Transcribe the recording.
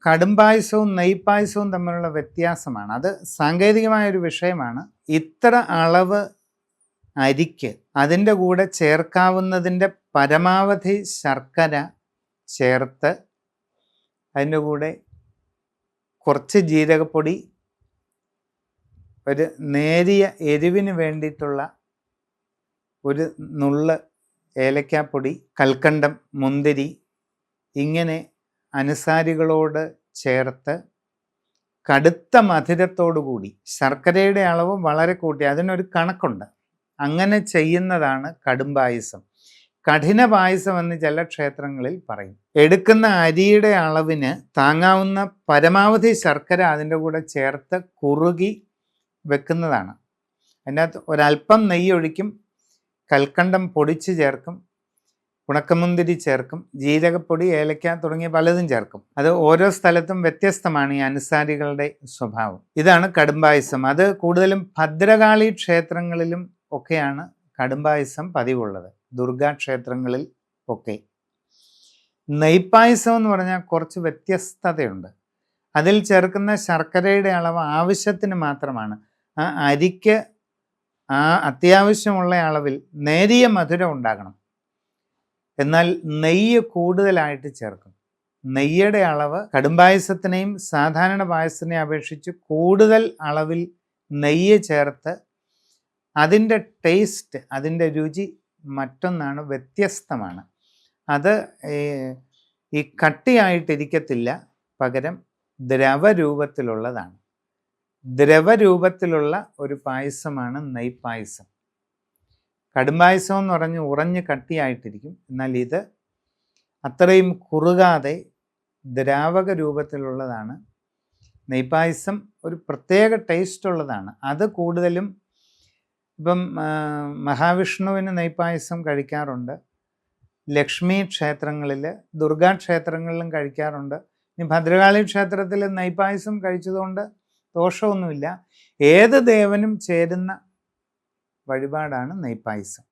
കടുംപായസവും നെയ്പായസവും തമ്മിലുള്ള വ്യത്യാസമാണ്. അത് സാങ്കേതികമായൊരു വിഷയമാണ്. ഇത്ര അളവ് അരിക്ക് അതിൻ്റെ കൂടെ ചേർക്കാവുന്നതിൻ്റെ പരമാവധി ശർക്കര ചേർത്ത് അതിൻ്റെ കൂടെ കുറച്ച് ജീരകപ്പൊടി, ഒരു നേരിയ എരിവിന് വേണ്ടിയിട്ടുള്ള ഒരു നുള്ള് ഏലക്കാപ്പൊടി, കൽക്കണ്ടം, മുന്തിരി, ഇങ്ങനെ അനുസാരികളോട് ചേർത്ത് കടുത്ത മധുരത്തോടു കൂടി ശർക്കരയുടെ അളവ് വളരെ കൂട്ടി, അതിനൊരു കണക്കുണ്ട്, അങ്ങനെ ചെയ്യുന്നതാണ് കടുംപായസം. കഠിന പായസം എന്ന് ചില ക്ഷേത്രങ്ങളിൽ പറയും. എടുക്കുന്ന അരിയുടെ അളവിന് താങ്ങാവുന്ന പരമാവധി ശർക്കര അതിൻ്റെ കൂടെ ചേർത്ത് കുറുകി വെക്കുന്നതാണ്. അതിനകത്ത് ഒരല്പം നെയ്യ് ഒഴിക്കും, കൽക്കണ്ടം പൊടിച്ച് ചേർക്കും, ഉണക്കമുന്തിരി ചേർക്കും, ജീരകപ്പൊടി, ഏലക്ക തുടങ്ങിയ പലതും ചേർക്കും. അത് ഓരോ സ്ഥലത്തും വ്യത്യസ്തമാണ് ഈ അനുസാരികളുടെ സ്വഭാവം. ഇതാണ് കടുംപായസം. അത് കൂടുതലും ഭദ്രകാളി ക്ഷേത്രങ്ങളിലും ഒക്കെയാണ് കടുംപായസം പതിവുള്ളത്, ദുർഗാക്ഷേത്രങ്ങളിൽ ഒക്കെ. നെയ്പായസം എന്ന് പറഞ്ഞാൽ കുറച്ച് വ്യത്യസ്തതയുണ്ട്. അതിൽ ചേർക്കുന്ന ശർക്കരയുടെ അളവ് ആവശ്യത്തിന് മാത്രമാണ്. ആ അരിക്ക് ആ അത്യാവശ്യമുള്ള അളവിൽ നേരിയ മധുരം ഉണ്ടാകണം. എന്നാൽ നെയ്യ് കൂടുതലായിട്ട് ചേർക്കും. നെയ്യുടെ അളവ് കടുംപായസത്തിനെയും സാധാരണ പായസത്തിനെയും അപേക്ഷിച്ച് കൂടുതൽ അളവിൽ നെയ്യ് ചേർത്ത് അതിൻ്റെ ടേസ്റ്റ്, അതിൻ്റെ രുചി മറ്റൊന്നാണ്, വ്യത്യസ്തമാണ്. അത് ഈ കട്ടിയായിട്ടിരിക്കത്തില്ല, പകരം ദ്രവരൂപത്തിലുള്ളതാണ്. ദ്രവരൂപത്തിലുള്ള ഒരു പായസമാണ് നെയ്പായസം. കടുംപായസം എന്ന് പറഞ്ഞ് ഉറഞ്ഞ് കട്ടിയായിട്ടിരിക്കും. എന്നാൽ ഇത് അത്രയും കുറുകാതെ ദ്രാവക രൂപത്തിലുള്ളതാണ്. നെയ്പായസം ഒരു പ്രത്യേക ടേസ്റ്റ് ഉള്ളതാണ്. അത് കൂടുതലും ഇപ്പം മഹാവിഷ്ണുവിന് നെയ്പായസം കഴിക്കാറുണ്ട്, ലക്ഷ്മി ക്ഷേത്രങ്ങളിൽ, ദുർഗാക്ഷേത്രങ്ങളിലും കഴിക്കാറുണ്ട്. ഇനി ഭദ്രകാളി ക്ഷേത്രത്തിൽ നെയ്പായസം കഴിച്ചതുകൊണ്ട് ദോഷമൊന്നുമില്ല. ഏത് ദേവനും ചേരുന്ന വഴിപാടാണ് നെയ്പായസം.